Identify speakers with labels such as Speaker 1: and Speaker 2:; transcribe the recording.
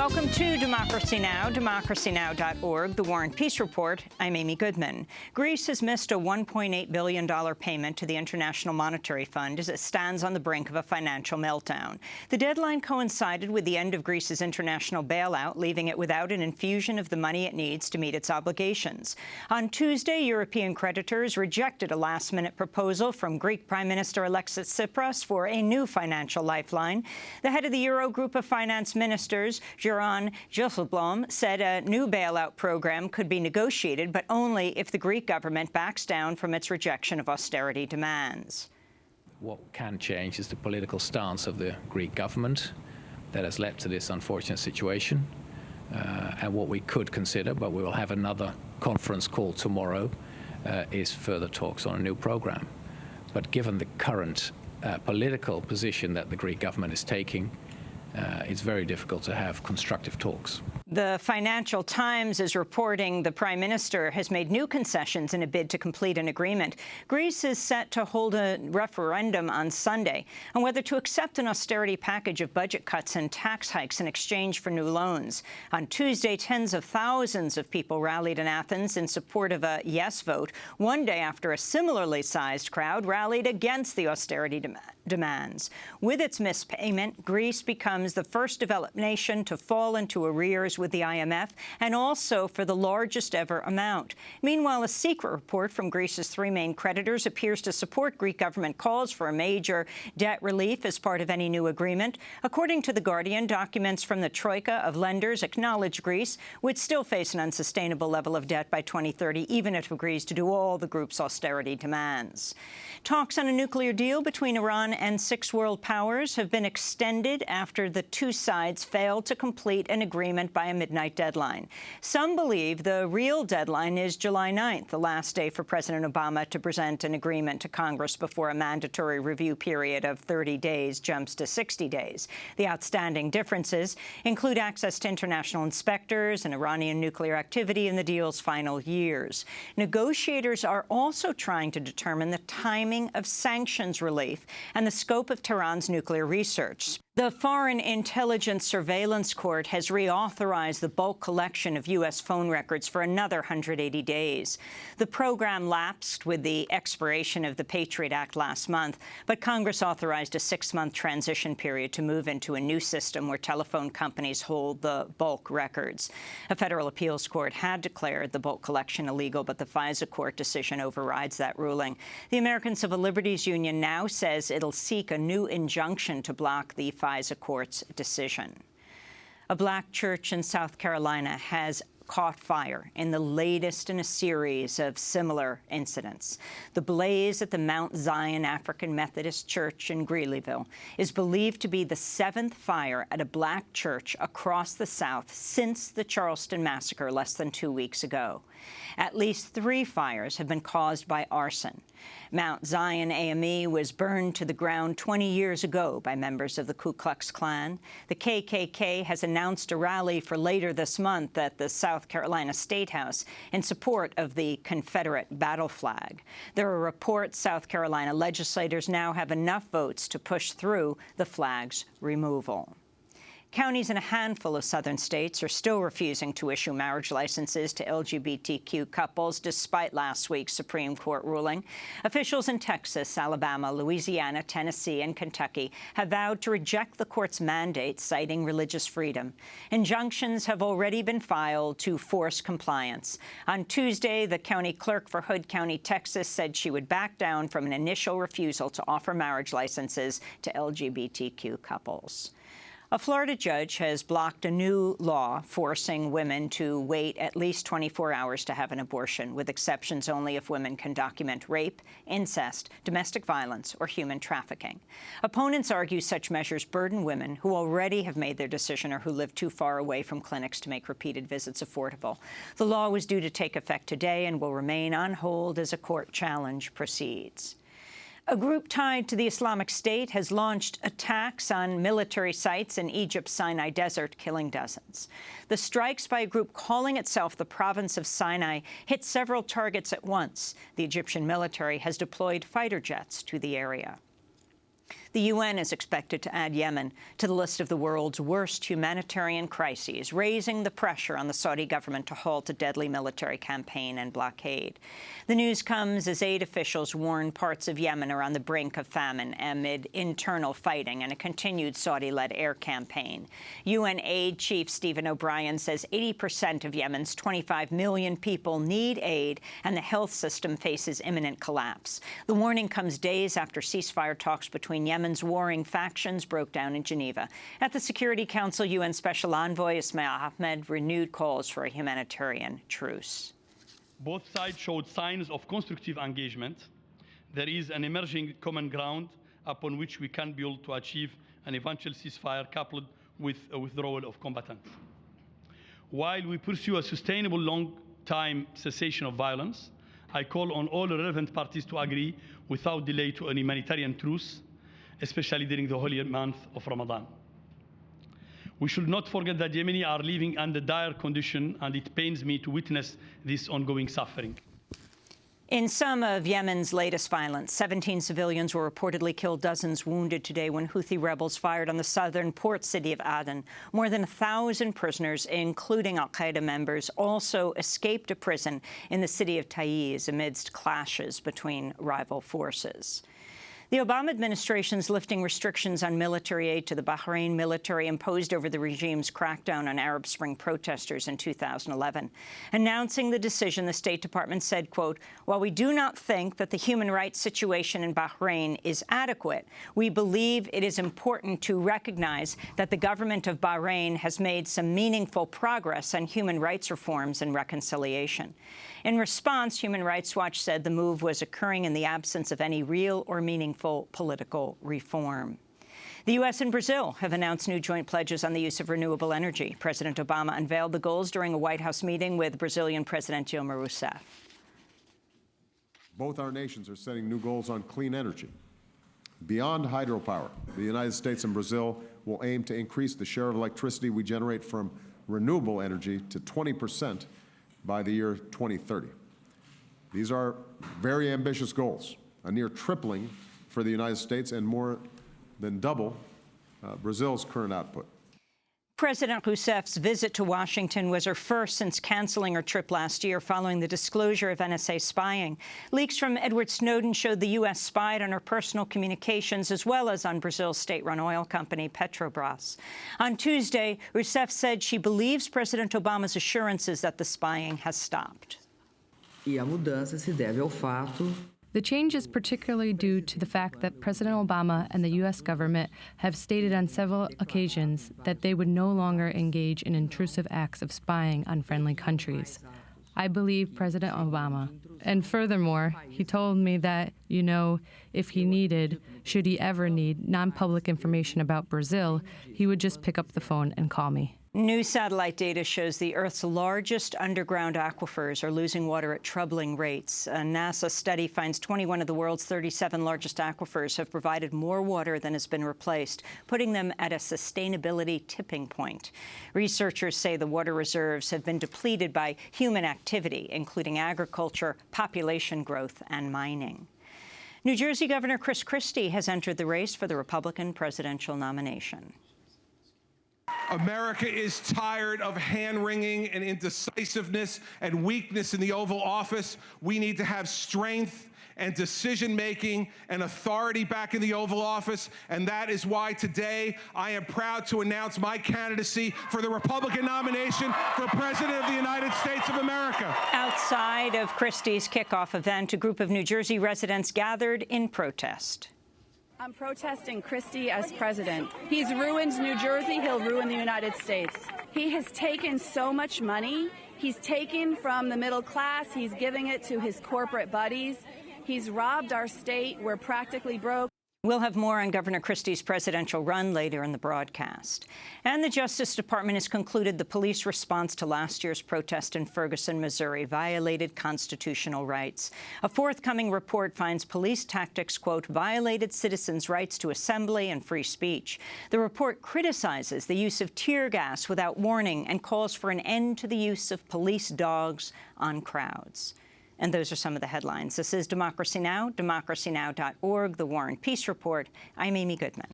Speaker 1: Welcome to Democracy Now!, democracynow.org, The War and Peace Report. I'm Amy Goodman. Greece has missed a $1.8 billion payment to the International Monetary Fund as it stands on the brink of a financial meltdown. The deadline coincided with the end of Greece's international bailout, leaving it without an infusion of the money it needs to meet its obligations. On Tuesday, European creditors rejected a last-minute proposal from Greek Prime Minister Alexis Tsipras for a new financial lifeline. The head of the Eurogroup of finance ministers, Jeroen Dijsselbloem, said a new bailout program could be negotiated, but only if the Greek government backs down from its rejection of austerity demands.
Speaker 2: What can change is the political stance of the Greek government that has led to this unfortunate situation. And what we could consider, but we will have another conference call tomorrow, is further talks on a new program. But given the current political position that the Greek government is taking, it's very difficult to have constructive talks.
Speaker 1: The Financial Times is reporting the Prime Minister has made new concessions in a bid to complete an agreement. Greece is set to hold a referendum on Sunday on whether to accept an austerity package of budget cuts and tax hikes in exchange for new loans. On Tuesday, tens of thousands of people rallied in Athens in support of a yes vote, one day after a similarly sized crowd rallied against the austerity demands. With its missed payment, Greece becomes the first developed nation to fall into arrears with the IMF, and also for the largest ever amount. Meanwhile, a secret report from Greece's three main creditors appears to support Greek government calls for a major debt relief as part of any new agreement. According to The Guardian, documents from the troika of lenders acknowledge Greece would still face an unsustainable level of debt by 2030, even if it agrees to do all the group's austerity demands. Talks on a nuclear deal between Iran and 6 world powers have been extended after the two sides failed to complete an agreement by a midnight deadline. Some believe the real deadline is July 9th, the last day for President Obama to present an agreement to Congress before a mandatory review period of 30 days jumps to 60 days. The outstanding differences include access to international inspectors and Iranian nuclear activity in the deal's final years. Negotiators are also trying to determine the timing of sanctions relief and the scope of Tehran's nuclear research. The Foreign Intelligence Surveillance Court has reauthorized the bulk collection of U.S. phone records for another 180 days. The program lapsed with the expiration of the Patriot Act last month, but Congress authorized a 6-month transition period to move into a new system where telephone companies hold the bulk records. A federal appeals court had declared the bulk collection illegal, but the FISA court decision overrides that ruling. The American Civil Liberties Union now says it'll seek a new injunction to block the FISA court's decision. A black church in South Carolina has caught fire in the latest in a series of similar incidents. The blaze at the Mount Zion African Methodist Church in Greeleyville is believed to be the 7th fire at a black church across the South since the Charleston massacre less than 2 weeks ago. At least 3 fires have been caused by arson. Mount Zion AME was burned to the ground 20 years ago by members of the Ku Klux Klan. The KKK has announced a rally for later this month at the South Carolina State House in support of the Confederate battle flag. There are reports South Carolina legislators now have enough votes to push through the flag's removal. Counties in a handful of southern states are still refusing to issue marriage licenses to LGBTQ couples despite last week's Supreme Court ruling. Officials in Texas, Alabama, Louisiana, Tennessee, and Kentucky have vowed to reject the court's mandate, citing religious freedom. Injunctions have already been filed to force compliance. On Tuesday, the county clerk for Hood County, Texas, said she would back down from an initial refusal to offer marriage licenses to LGBTQ couples. A Florida judge has blocked a new law forcing women to wait at least 24 hours to have an abortion, with exceptions only if women can document rape, incest, domestic violence, or human trafficking. Opponents argue such measures burden women who already have made their decision or who live too far away from clinics to make repeated visits affordable. The law was due to take effect today and will remain on hold as a court challenge proceeds. A group tied to the Islamic State has launched attacks on military sites in Egypt's Sinai Desert, killing dozens. The strikes by a group calling itself the Province of Sinai hit several targets at once. The Egyptian military has deployed fighter jets to the area. The UN is expected to add Yemen to the list of the world's worst humanitarian crises, raising the pressure on the Saudi government to halt a deadly military campaign and blockade. The news comes as aid officials warn parts of Yemen are on the brink of famine amid internal fighting and a continued Saudi-led air campaign. UN aid chief Stephen O'Brien says 80% of Yemen's 25 million people need aid, and the health system faces imminent collapse. The warning comes days after ceasefire talks between Yemen's warring factions broke down in Geneva. At the Security Council, UN Special Envoy Ismail Ahmed renewed calls for a humanitarian truce.
Speaker 3: Both sides showed signs of constructive engagement. There is an emerging common ground upon which we can build to achieve an eventual ceasefire coupled with a withdrawal of combatants. While we pursue a sustainable long-time cessation of violence, I call on all relevant parties to agree without delay to a humanitarian truce, especially during the holy month of Ramadan. We should not forget that Yemenis are living under dire conditions, and it pains me to witness this ongoing suffering.
Speaker 1: In some of Yemen's latest violence, 17 civilians were reportedly killed, dozens wounded today when Houthi rebels fired on the southern port city of Aden. More than 1,000 prisoners, including al-Qaeda members, also escaped a prison in the city of Taiz amidst clashes between rival forces. The Obama administration's lifting restrictions on military aid to the Bahrain military imposed over the regime's crackdown on Arab Spring protesters in 2011. Announcing the decision, the State Department said, quote, "While we do not think that the human rights situation in Bahrain is adequate, we believe it is important to recognize that the government of Bahrain has made some meaningful progress on human rights reforms and reconciliation." In response, Human Rights Watch said the move was occurring in the absence of any real or meaningful political reform. The U.S. and Brazil have announced new joint pledges on the use of renewable energy. President Obama unveiled the goals during a White House meeting with Brazilian President Dilma Rousseff.
Speaker 4: Both our nations are setting new goals on clean energy. Beyond hydropower, the United States and Brazil will aim to increase the share of electricity we generate from renewable energy to 20% by the year 2030. These are very ambitious goals, a near tripling for the United States and more than double Brazil's current output.
Speaker 1: President Rousseff's visit to Washington was her first since canceling her trip last year following the disclosure of NSA spying. Leaks from Edward Snowden showed the U.S. spied on her personal communications as well as on Brazil's state-run oil company Petrobras. On Tuesday, Rousseff said she believes President Obama's assurances that the spying has stopped.
Speaker 5: E a mudança se deve ao fato.
Speaker 6: The change is particularly due to the fact that President Obama and the U.S. government have stated on several occasions that they would no longer engage in intrusive acts of spying on friendly countries. I believe President Obama. And furthermore, he told me that, if he needed, should he ever need non-public information about Brazil, he would just pick up the phone and call me.
Speaker 1: New satellite data shows the Earth's largest underground aquifers are losing water at troubling rates. A NASA study finds 21 of the world's 37 largest aquifers have provided more water than has been replaced, putting them at a sustainability tipping point. Researchers say the water reserves have been depleted by human activity, including agriculture, population growth, and mining. New Jersey Governor Chris Christie has entered the race for the Republican presidential nomination.
Speaker 7: America is tired of hand-wringing and indecisiveness and weakness in the Oval Office. We need to have strength and decision-making and authority back in the Oval Office, and that is why today I am proud to announce my candidacy for the Republican nomination for President of the United States of America.
Speaker 1: Outside of Christie's kickoff event, a group of New Jersey residents gathered in protest.
Speaker 8: I'm protesting Christie as president. He's ruined New Jersey. He'll ruin the United States. He has taken so much money. He's taken from the middle class. He's giving it to his corporate buddies. He's robbed our state. We're practically broke.
Speaker 1: We'll have more on Governor Christie's presidential run later in the broadcast. And the Justice Department has concluded the police response to last year's protest in Ferguson, Missouri, violated constitutional rights. A forthcoming report finds police tactics, quote, violated citizens' rights to assembly and free speech. The report criticizes the use of tear gas without warning and calls for an end to the use of police dogs on crowds. And those are some of the headlines. This is Democracy Now!, democracynow.org, The War and Peace Report. I'm Amy Goodman.